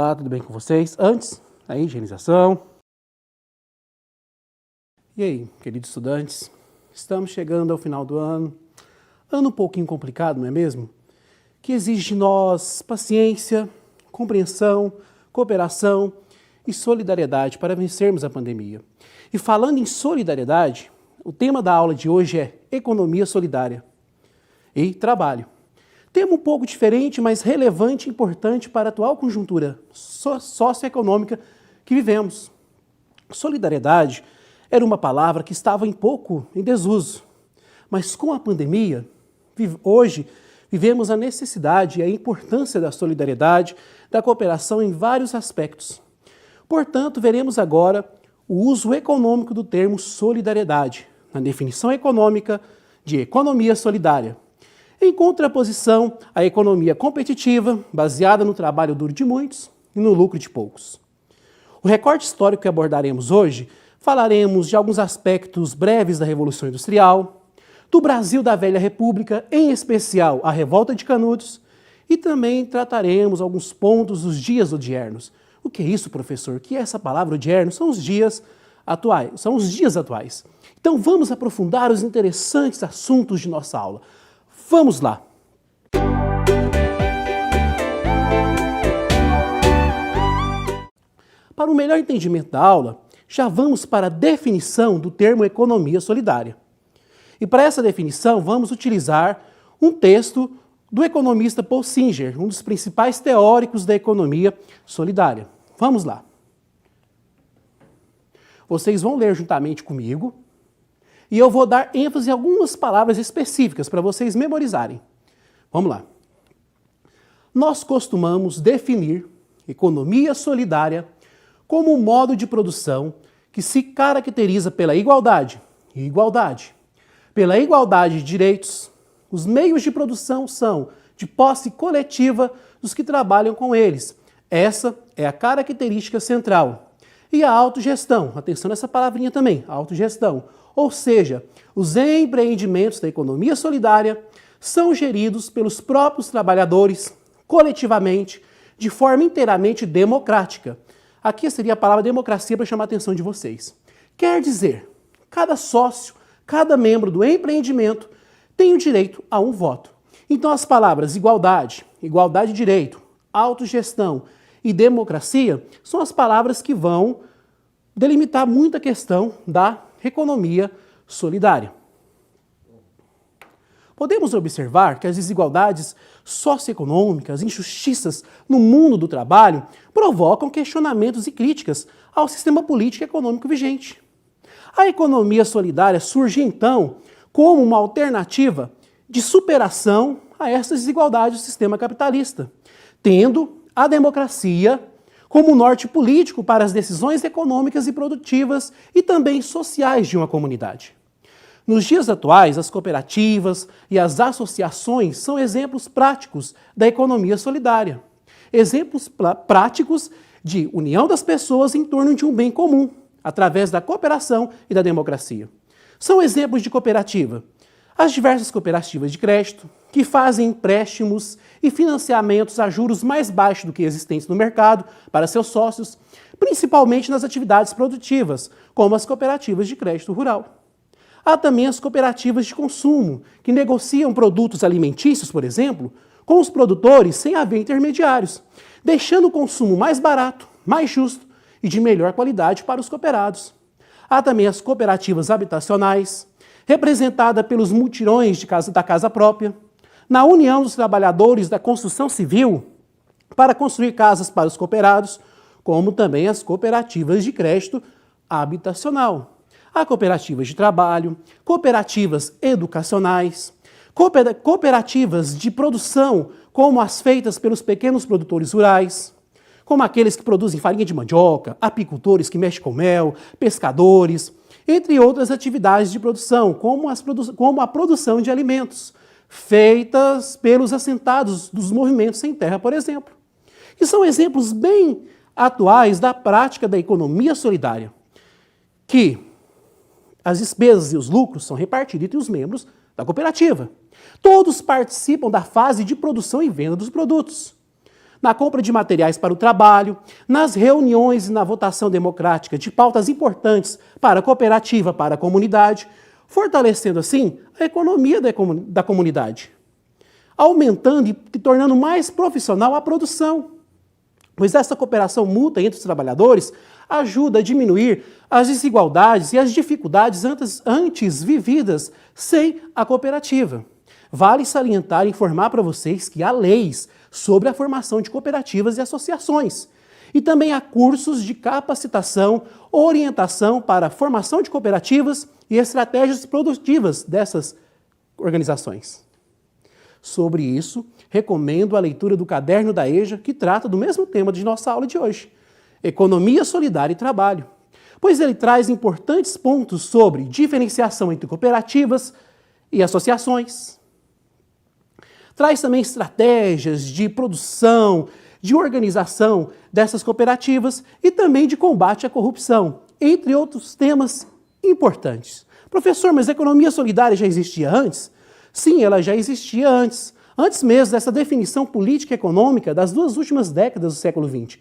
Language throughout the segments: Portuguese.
Olá, tudo bem com vocês? Antes, a higienização. E aí, queridos estudantes? Estamos chegando ao final do ano. Ano um pouquinho complicado, não é mesmo? Que exige de nós paciência, compreensão, cooperação e solidariedade para vencermos a pandemia. E falando em solidariedade, o tema da aula de hoje é economia solidária e trabalho. Tema um pouco diferente, mas relevante e importante para a atual conjuntura socioeconômica que vivemos. Solidariedade era uma palavra que estava em desuso, mas com a pandemia, hoje vivemos a necessidade e a importância da solidariedade, da cooperação em vários aspectos. Portanto, veremos agora o uso econômico do termo solidariedade, na definição econômica de economia solidária. Em contraposição à economia competitiva, baseada no trabalho duro de muitos e no lucro de poucos. O recorte histórico que abordaremos hoje, falaremos de alguns aspectos breves da Revolução Industrial, do Brasil da Velha República, em especial a Revolta de Canudos, e também trataremos alguns pontos dos dias odiernos. O que é isso, professor? O que é essa palavra odierno? São os dias atuais. Então vamos aprofundar os interessantes assuntos de nossa aula. Vamos lá! Para o melhor entendimento da aula, já vamos para a definição do termo economia solidária. E para essa definição, vamos utilizar um texto do economista Paul Singer, um dos principais teóricos da economia solidária. Vamos lá! Vocês vão ler juntamente comigo. E eu vou dar ênfase em algumas palavras específicas para vocês memorizarem. Vamos lá. Nós costumamos definir economia solidária como um modo de produção que se caracteriza pela igualdade, pela igualdade de direitos. Os meios de produção são de posse coletiva dos que trabalham com eles. Essa é a característica central. E a autogestão, atenção nessa palavrinha também, autogestão. Ou seja, os empreendimentos da economia solidária são geridos pelos próprios trabalhadores, coletivamente, de forma inteiramente democrática. Aqui seria a palavra democracia para chamar a atenção de vocês. Quer dizer, cada sócio, cada membro do empreendimento tem o direito a um voto. Então as palavras igualdade, igualdade de direito, autogestão e democracia são as palavras que vão delimitar muito a questão da economia solidária. Podemos observar que as desigualdades socioeconômicas, injustiças no mundo do trabalho provocam questionamentos e críticas ao sistema político e econômico vigente. A economia solidária surge, então, como uma alternativa de superação a essas desigualdades do sistema capitalista, tendo a democracia como norte político para as decisões econômicas e produtivas e também sociais de uma comunidade. Nos dias atuais, as cooperativas e as associações são exemplos práticos da economia solidária. Exemplos práticos de união das pessoas em torno de um bem comum, através da cooperação e da democracia. São exemplos de cooperativa as diversas cooperativas de crédito, que fazem empréstimos e financiamentos a juros mais baixos do que existentes no mercado para seus sócios, principalmente nas atividades produtivas, como as cooperativas de crédito rural. Há também as cooperativas de consumo, que negociam produtos alimentícios, por exemplo, com os produtores sem haver intermediários, deixando o consumo mais barato, mais justo e de melhor qualidade para os cooperados. Há também as cooperativas habitacionais, representada pelos mutirões da casa própria, na união dos trabalhadores da construção civil para construir casas para os cooperados, como também as cooperativas de crédito habitacional. Há cooperativas de trabalho, cooperativas educacionais, cooperativas de produção, como as feitas pelos pequenos produtores rurais, como aqueles que produzem farinha de mandioca, apicultores que mexem com mel, pescadores, entre outras atividades de produção, como a produção de alimentos, feitas pelos assentados dos movimentos sem terra, por exemplo. E são exemplos bem atuais da prática da economia solidária, que as despesas e os lucros são repartidos entre os membros da cooperativa. Todos participam da fase de produção e venda dos produtos. na compra de materiais para o trabalho, nas reuniões e na votação democrática de pautas importantes para a cooperativa, para a comunidade, fortalecendo assim a economia da comunidade, aumentando e tornando mais profissional a produção, pois essa cooperação mútua entre os trabalhadores ajuda a diminuir as desigualdades e as dificuldades antes vividas sem a cooperativa. Vale salientar e informar para vocês que há leis sobre a formação de cooperativas e associações. E também há cursos de capacitação, orientação para a formação de cooperativas e estratégias produtivas dessas organizações. Sobre isso, recomendo a leitura do caderno da EJA, que trata do mesmo tema de nossa aula de hoje, Economia Solidária e Trabalho, pois ele traz importantes pontos sobre diferenciação entre cooperativas e associações. Traz também estratégias de produção, de organização dessas cooperativas e também de combate à corrupção, entre outros temas importantes. Professor, mas a economia solidária já existia antes? Sim, ela já existia antes mesmo dessa definição política e econômica das duas últimas décadas do século XX,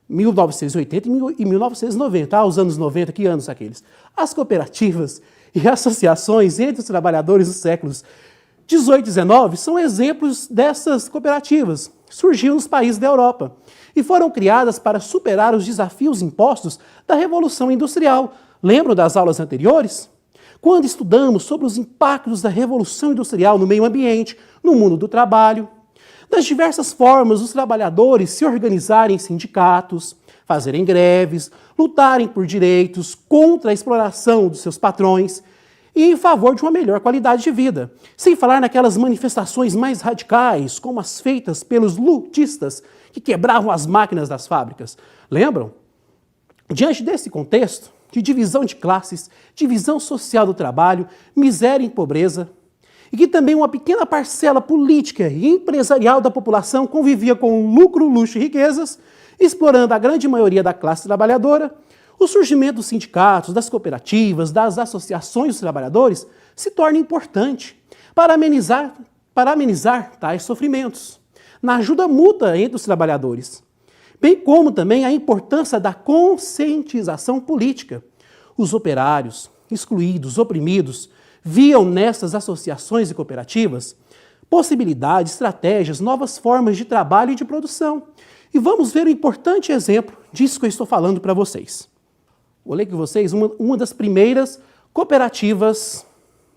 1980 e 1990, os anos 90, que anos aqueles? As cooperativas e associações entre os trabalhadores dos séculos 18 e 19 são exemplos dessas cooperativas. Surgiram nos países da Europa e foram criadas para superar os desafios impostos da Revolução Industrial. Lembram das aulas anteriores? Quando estudamos sobre os impactos da Revolução Industrial no meio ambiente, no mundo do trabalho, das diversas formas os trabalhadores se organizarem em sindicatos, fazerem greves, lutarem por direitos contra a exploração dos seus patrões e em favor de uma melhor qualidade de vida. Sem falar naquelas manifestações mais radicais, como as feitas pelos lutistas que quebravam as máquinas das fábricas. Lembram? Diante desse contexto de divisão de classes, divisão social do trabalho, miséria e pobreza, e que também uma pequena parcela política e empresarial da população convivia com lucro, luxo e riquezas, explorando a grande maioria da classe trabalhadora, o surgimento dos sindicatos, das cooperativas, das associações dos trabalhadores se torna importante para amenizar tais sofrimentos, na ajuda mútua entre os trabalhadores, bem como também a importância da conscientização política. Os operários, excluídos, oprimidos, viam nessas associações e cooperativas possibilidades, estratégias, novas formas de trabalho e de produção. E vamos ver um importante exemplo disso que eu estou falando para vocês. Vou ler com vocês uma das primeiras cooperativas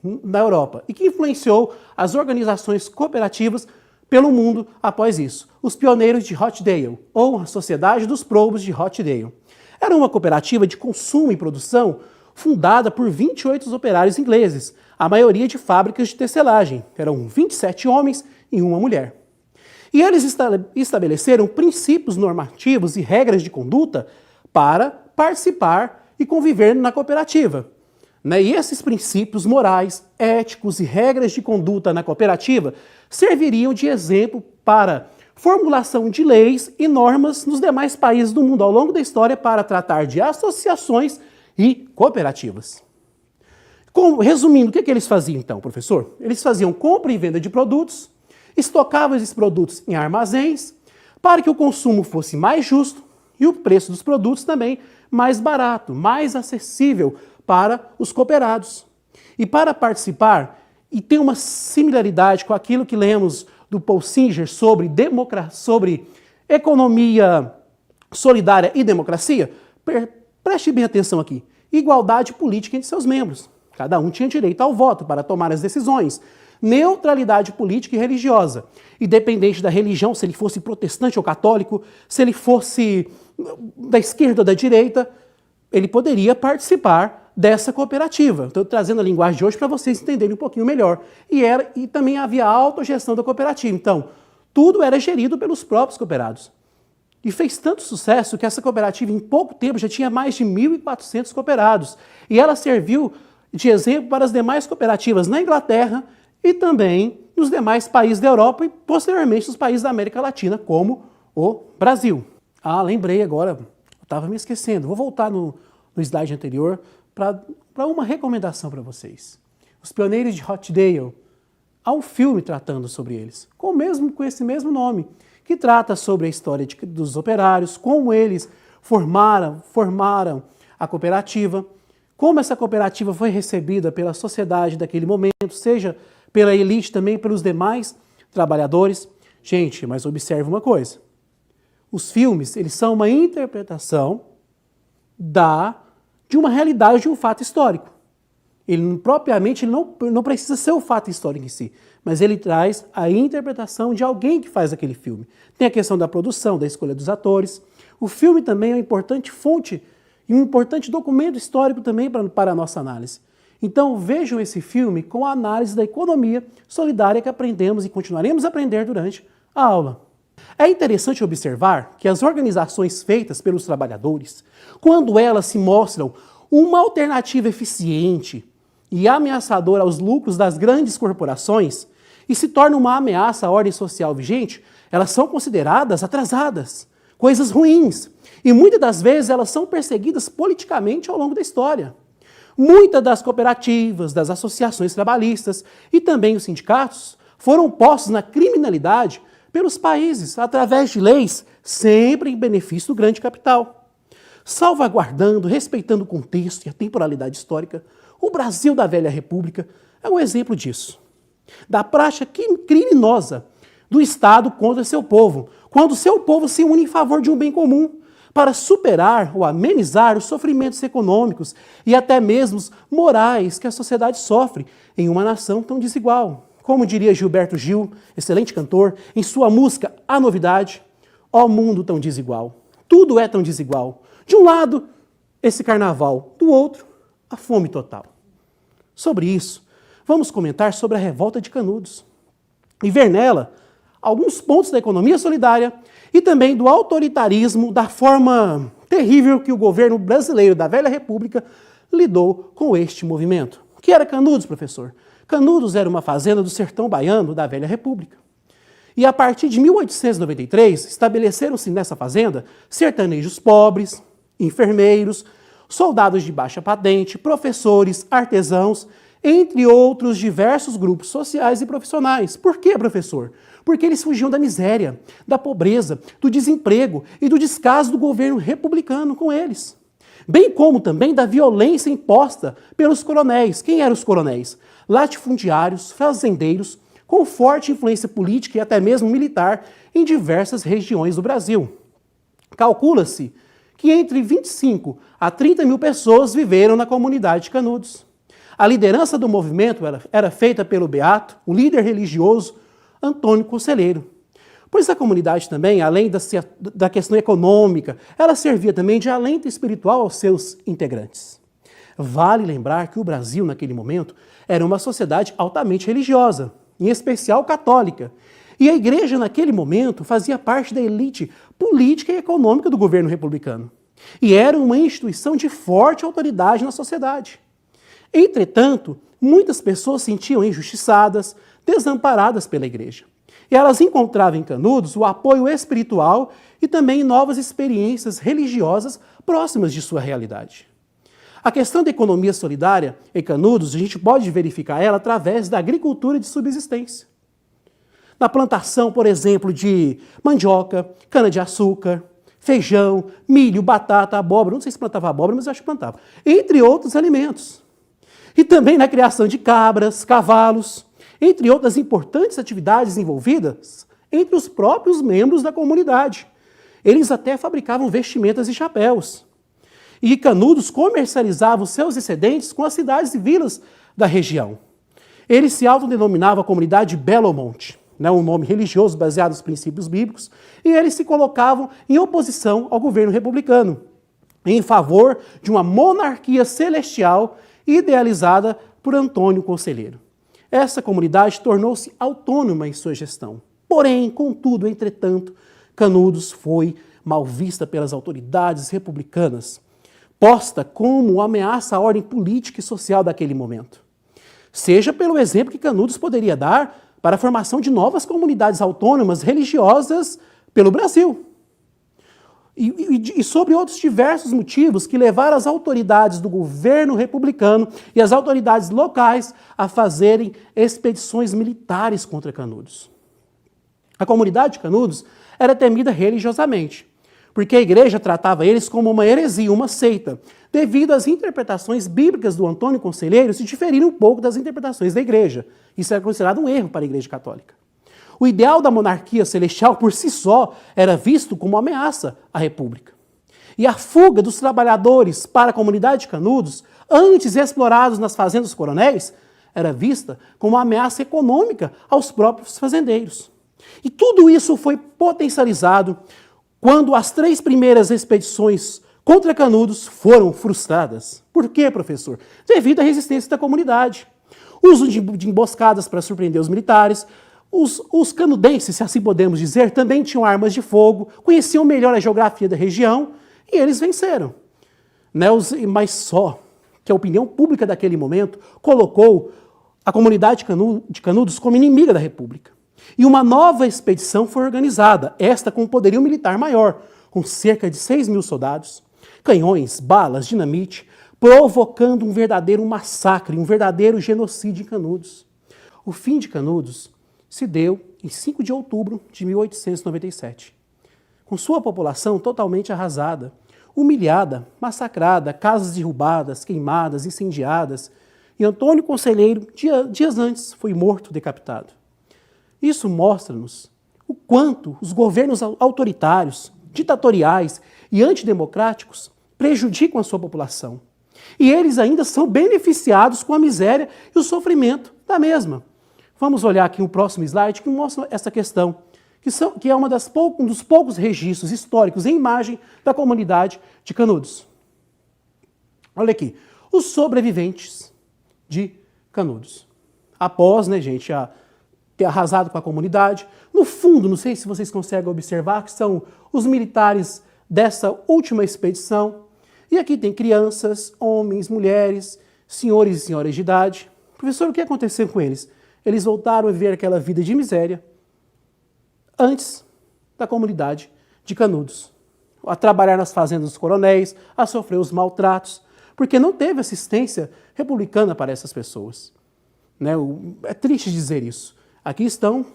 na Europa e que influenciou as organizações cooperativas pelo mundo após isso. Os pioneiros de Rochdale, ou a Sociedade dos Probos de Rochdale. Era uma cooperativa de consumo e produção fundada por 28 operários ingleses, a maioria de fábricas de tecelagem. Eram 27 homens e uma mulher. E eles estabeleceram princípios normativos e regras de conduta para participar e conviver na cooperativa. E esses princípios morais, éticos e regras de conduta na cooperativa serviriam de exemplo para formulação de leis e normas nos demais países do mundo ao longo da história para tratar de associações e cooperativas. Resumindo, o que eles faziam então, professor? Eles faziam compra e venda de produtos, estocavam esses produtos em armazéns para que o consumo fosse mais justo e o preço dos produtos também mais barato, mais acessível para os cooperados. E para participar, e tem uma similaridade com aquilo que lemos do Paul Singer sobre economia solidária e democracia, preste bem atenção aqui. Igualdade política entre seus membros. Cada um tinha direito ao voto para tomar as decisões. Neutralidade política e religiosa. Independente da religião, se ele fosse protestante ou católico, se ele fosse da esquerda ou da direita, ele poderia participar dessa cooperativa. Estou trazendo a linguagem de hoje para vocês entenderem um pouquinho melhor. E também havia a autogestão da cooperativa. Então, tudo era gerido pelos próprios cooperados. E fez tanto sucesso que essa cooperativa, em pouco tempo, já tinha mais de 1.400 cooperados. E ela serviu de exemplo para as demais cooperativas na Inglaterra e também nos demais países da Europa e, posteriormente, nos países da América Latina, como o Brasil. Lembrei agora, estava me esquecendo. Vou voltar no slide anterior para uma recomendação para vocês. Os Pioneiros de Rochdale. Há um filme tratando sobre eles, com esse mesmo nome, que trata sobre a história dos operários, como eles formaram a cooperativa, como essa cooperativa foi recebida pela sociedade daquele momento, seja pela elite também, pelos demais trabalhadores. Gente, mas observe uma coisa. Os filmes, eles são uma interpretação de uma realidade, de um fato histórico. Ele propriamente não precisa ser o fato histórico em si, mas ele traz a interpretação de alguém que faz aquele filme. Tem a questão da produção, da escolha dos atores. O filme também é uma importante fonte e um importante documento histórico também para a nossa análise. Então vejam esse filme com a análise da economia solidária que aprendemos e continuaremos a aprender durante a aula. É interessante observar que as organizações feitas pelos trabalhadores, quando elas se mostram uma alternativa eficiente e ameaçadora aos lucros das grandes corporações e se tornam uma ameaça à ordem social vigente, elas são consideradas atrasadas, coisas ruins. E muitas das vezes elas são perseguidas politicamente ao longo da história. Muitas das cooperativas, das associações trabalhistas e também os sindicatos foram postos na criminalidade pelos países através de leis sempre em benefício do grande capital. Salvaguardando, respeitando o contexto e a temporalidade histórica, o Brasil da Velha República é um exemplo disso. Da prática criminosa do Estado contra seu povo, quando seu povo se une em favor de um bem comum, para superar ou amenizar os sofrimentos econômicos e até mesmo morais que a sociedade sofre em uma nação tão desigual. Como diria Gilberto Gil, excelente cantor, em sua música A Novidade, ó mundo tão desigual, tudo é tão desigual. De um lado, esse carnaval, do outro, a fome total. Sobre isso, vamos comentar sobre a revolta de Canudos e ver nela alguns pontos da economia solidária e também do autoritarismo, da forma terrível que o governo brasileiro da Velha República lidou com este movimento. O que era Canudos, professor? Canudos era uma fazenda do sertão baiano da Velha República. E a partir de 1893, estabeleceram-se nessa fazenda sertanejos pobres, enfermeiros, soldados de baixa patente, professores, artesãos, entre outros diversos grupos sociais e profissionais. Por quê, professor? Porque eles fugiam da miséria, da pobreza, do desemprego e do descaso do governo republicano com eles. Bem como também da violência imposta pelos coronéis. Quem eram os coronéis? Latifundiários, fazendeiros, com forte influência política e até mesmo militar em diversas regiões do Brasil. Calcula-se que entre 25 a 30 mil pessoas viveram na comunidade de Canudos. A liderança do movimento era feita pelo beato, o líder religioso, Antônio Conselheiro. Pois a comunidade também, além da questão econômica, ela servia também de alento espiritual aos seus integrantes. Vale lembrar que o Brasil, naquele momento, era uma sociedade altamente religiosa, em especial católica. E a igreja, naquele momento, fazia parte da elite política e econômica do governo republicano. E era uma instituição de forte autoridade na sociedade. Entretanto, muitas pessoas se sentiam injustiçadas, desamparadas pela igreja. E elas encontravam em Canudos o apoio espiritual e também novas experiências religiosas próximas de sua realidade. A questão da economia solidária em Canudos, a gente pode verificar ela através da agricultura de subsistência. Na plantação, por exemplo, de mandioca, cana-de-açúcar, feijão, milho, batata, abóbora, não sei se plantava abóbora, mas eu acho que plantava, entre outros alimentos. E também na criação de cabras, cavalos, entre outras importantes atividades envolvidas entre os próprios membros da comunidade. Eles até fabricavam vestimentas e chapéus. E Canudos comercializava os seus excedentes com as cidades e vilas da região. Ele se autodenominava a comunidade Belo Monte, um nome religioso baseado nos princípios bíblicos, e eles se colocavam em oposição ao governo republicano, em favor de uma monarquia celestial idealizada por Antônio Conselheiro. Essa comunidade tornou-se autônoma em sua gestão. Porém, contudo, entretanto, Canudos foi mal vista pelas autoridades republicanas, posta como ameaça à ordem política e social daquele momento. Seja pelo exemplo que Canudos poderia dar para a formação de novas comunidades autônomas religiosas pelo Brasil. E sobre outros diversos motivos que levaram as autoridades do governo republicano e as autoridades locais a fazerem expedições militares contra Canudos. A comunidade de Canudos era temida religiosamente, porque a igreja tratava eles como uma heresia, uma seita, devido às interpretações bíblicas do Antônio Conselheiro se diferirem um pouco das interpretações da igreja. Isso era considerado um erro para a igreja católica. O ideal da monarquia celestial por si só era visto como uma ameaça à república. E a fuga dos trabalhadores para a comunidade de Canudos, antes explorados nas fazendas coronéis, era vista como uma ameaça econômica aos próprios fazendeiros. E tudo isso foi potencializado quando as 3 primeiras expedições contra Canudos foram frustradas. Por quê, professor? Devido à resistência da comunidade. Uso de emboscadas para surpreender os militares. Os canudenses, se assim podemos dizer, também tinham armas de fogo, conheciam melhor a geografia da região e eles venceram. Mas só que a opinião pública daquele momento colocou a comunidade de Canudos como inimiga da República. E uma nova expedição foi organizada, esta com um poderio militar maior, com cerca de 6.000 soldados, canhões, balas, dinamite, provocando um verdadeiro massacre, um verdadeiro genocídio em Canudos. O fim de Canudos se deu em 5 de outubro de 1897, com sua população totalmente arrasada, humilhada, massacrada, casas derrubadas, queimadas, incendiadas, e Antônio Conselheiro, dias antes, foi morto, decapitado. Isso mostra-nos o quanto os governos autoritários, ditatoriais e antidemocráticos prejudicam a sua população. E eles ainda são beneficiados com a miséria e o sofrimento da mesma. Vamos olhar aqui o próximo slide que mostra essa questão, que é um dos poucos registros históricos em imagem da comunidade de Canudos. Olha aqui, os sobreviventes de Canudos. Após, ter arrasado com a comunidade. No fundo, não sei se vocês conseguem observar, que são os militares dessa última expedição. E aqui tem crianças, homens, mulheres, senhores e senhoras de idade. Professor, o que aconteceu com eles? Eles voltaram a viver aquela vida de miséria antes da comunidade de Canudos. A trabalhar nas fazendas dos coronéis, a sofrer os maltratos, porque não teve assistência republicana para essas pessoas. É triste dizer isso. Aqui está um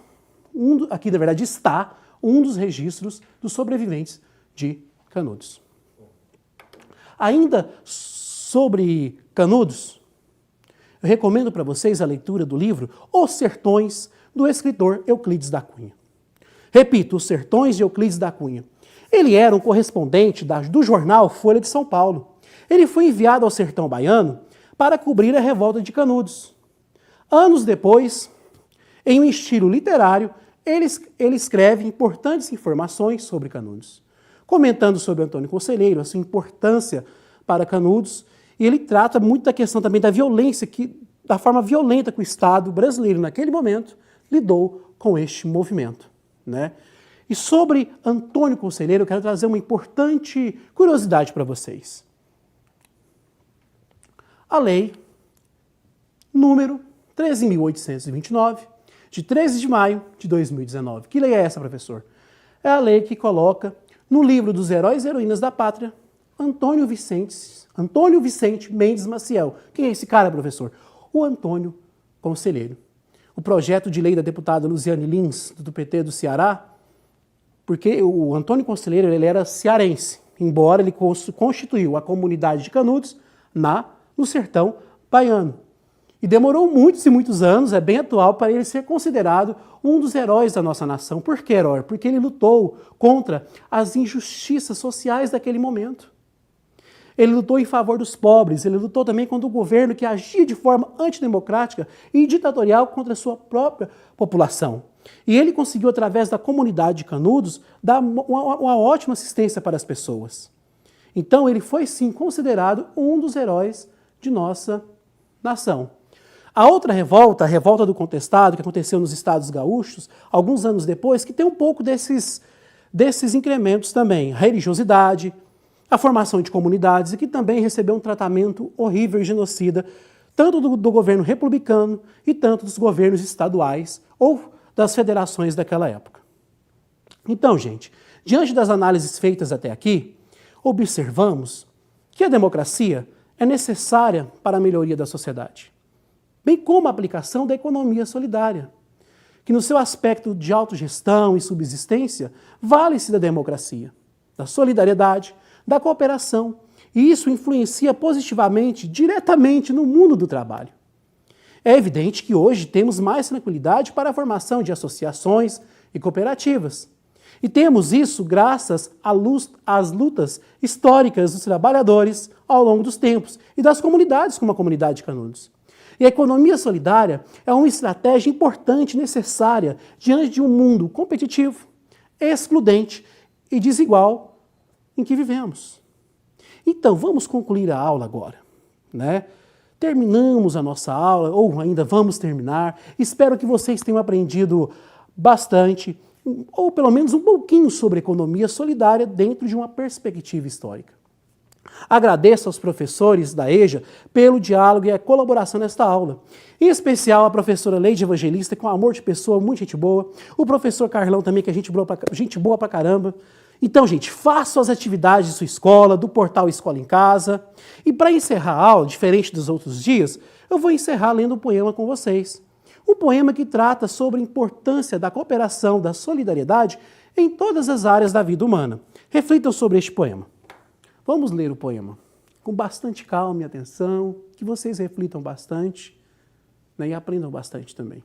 dos registros dos sobreviventes de Canudos. Ainda sobre Canudos, eu recomendo para vocês a leitura do livro Os Sertões, do escritor Euclides da Cunha. Repito, Os Sertões de Euclides da Cunha. Ele era um correspondente do jornal Folha de São Paulo. Ele foi enviado ao sertão baiano para cobrir a revolta de Canudos. Anos depois, em um estilo literário, ele escreve importantes informações sobre Canudos, comentando sobre Antônio Conselheiro, a sua importância para Canudos, e ele trata muito da questão também da violência, da forma violenta que o Estado brasileiro, naquele momento, lidou com este movimento. E sobre Antônio Conselheiro, eu quero trazer uma importante curiosidade para vocês. A lei número 13.829, de 13 de maio de 2019. Que lei é essa, professor? É a lei que coloca no livro dos Heróis e Heroínas da Pátria, Antônio Vicente Mendes Maciel. Quem é esse cara, professor? O Antônio Conselheiro. O projeto de lei da deputada Luziane Lins, do PT do Ceará, porque o Antônio Conselheiro ele era cearense, embora ele constituiu a comunidade de Canudos no sertão baiano. E demorou muitos e muitos anos, é bem atual, para ele ser considerado um dos heróis da nossa nação. Por que herói? Porque ele lutou contra as injustiças sociais daquele momento. Ele lutou em favor dos pobres, ele lutou também contra o governo que agia de forma antidemocrática e ditatorial contra a sua própria população. E ele conseguiu, através da comunidade de Canudos, dar uma ótima assistência para as pessoas. Então ele foi sim considerado um dos heróis de nossa nação. A outra revolta, a revolta do contestado, que aconteceu nos Estados Gaúchos, alguns anos depois, que tem um pouco desses incrementos também. A religiosidade, a formação de comunidades, e que também recebeu um tratamento horrível e genocida, tanto do governo republicano e tanto dos governos estaduais ou das federações daquela época. Então, gente, diante das análises feitas até aqui, observamos que a democracia é necessária para a melhoria da sociedade, bem como a aplicação da economia solidária, que no seu aspecto de autogestão e subsistência, vale-se da democracia, da solidariedade, da cooperação, e isso influencia positivamente, diretamente no mundo do trabalho. É evidente que hoje temos mais tranquilidade para a formação de associações e cooperativas. E temos isso graças às lutas históricas dos trabalhadores ao longo dos tempos e das comunidades, como a comunidade de Canudos. E a economia solidária é uma estratégia importante e necessária diante de um mundo competitivo, excludente e desigual em que vivemos. Então, vamos concluir a aula agora, né? Terminamos a nossa aula, ou ainda vamos terminar. Espero que vocês tenham aprendido bastante, ou pelo menos um pouquinho sobre economia solidária dentro de uma perspectiva histórica. Agradeço aos professores da EJA pelo diálogo e a colaboração nesta aula. Em especial a professora Leide Evangelista, com amor de pessoa, muito gente boa. O professor Carlão também, que é gente boa pra caramba. Então, gente, façam as atividades de sua escola, do portal Escola em Casa. E para encerrar a aula, diferente dos outros dias, eu vou encerrar lendo um poema com vocês. Um poema que trata sobre a importância da cooperação, da solidariedade em todas as áreas da vida humana. Reflitam sobre este poema. Vamos ler o poema com bastante calma e atenção, que vocês reflitam bastante, né, e aprendam bastante também.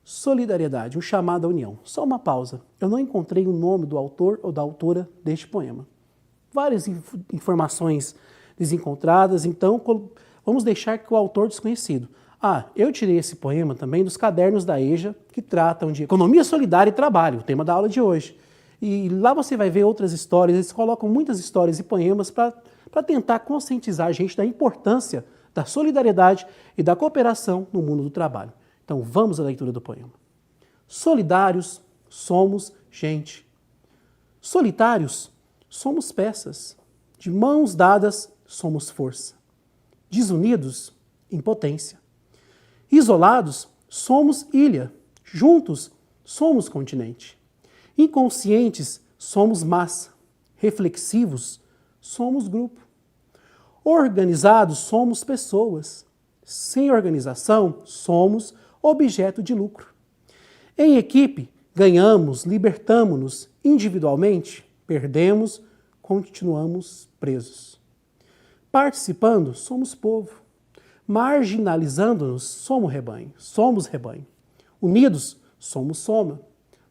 Solidariedade, um chamado à união. Só uma pausa. Eu não encontrei o nome do autor ou da autora deste poema. Várias informações desencontradas, então vamos deixar que o autor desconhecido. Eu tirei esse poema também dos cadernos da EJA, que tratam de economia solidária e trabalho, o tema da aula de hoje. E lá você vai ver outras histórias, eles colocam muitas histórias e poemas para tentar conscientizar a gente da importância da solidariedade e da cooperação no mundo do trabalho. Então vamos à leitura do poema. Solidários somos gente. Solitários somos peças. De mãos dadas somos força. Desunidos, impotência. Isolados somos ilha. Juntos somos continente. Inconscientes somos massa. Reflexivos somos grupo. Organizados somos pessoas. Sem organização somos objeto de lucro. Em equipe, ganhamos, libertamo-nos. Individualmente, perdemos, continuamos presos. Participando, somos povo. Marginalizando-nos, somos rebanho. Unidos, somos soma.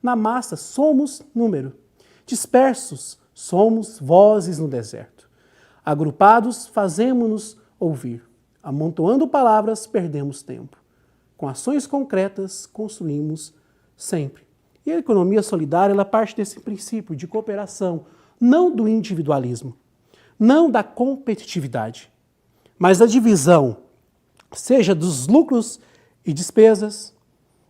Na massa, somos número. Dispersos, somos vozes no deserto. Agrupados, fazemo-nos ouvir. Amontoando palavras, perdemos tempo. Com ações concretas, construímos sempre. E a economia solidária, ela parte desse princípio de cooperação, não do individualismo, não da competitividade, mas da divisão, seja dos lucros e despesas,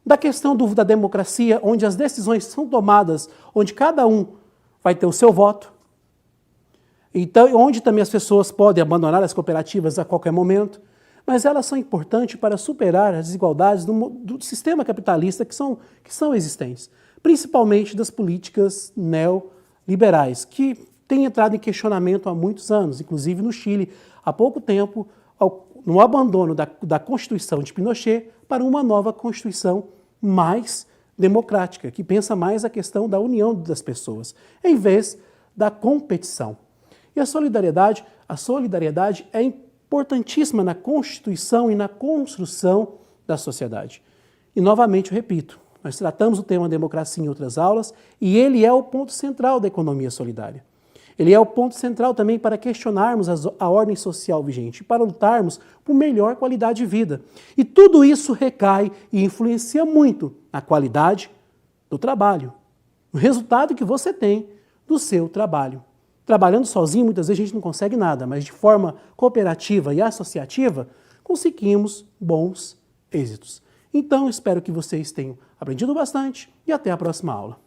da questão da democracia, onde as decisões são tomadas, onde cada um vai ter o seu voto, então, onde também as pessoas podem abandonar as cooperativas a qualquer momento, mas elas são importantes para superar as desigualdades do sistema capitalista que são existentes, principalmente das políticas neoliberais, que têm entrado em questionamento há muitos anos, inclusive no Chile, há pouco tempo, no abandono da Constituição de Pinochet para uma nova Constituição mais democrática, que pensa mais a questão da união das pessoas, em vez da competição. E a solidariedade é importantíssima na constituição e na construção da sociedade. E, novamente, eu repito, nós tratamos o tema democracia em outras aulas e ele é o ponto central da economia solidária. Ele é o ponto central também para questionarmos a ordem social vigente, para lutarmos por melhor qualidade de vida. E tudo isso recai e influencia muito na qualidade do trabalho, no resultado que você tem do seu trabalho. Trabalhando sozinho, muitas vezes a gente não consegue nada, mas de forma cooperativa e associativa, conseguimos bons êxitos. Então, espero que vocês tenham aprendido bastante e até a próxima aula.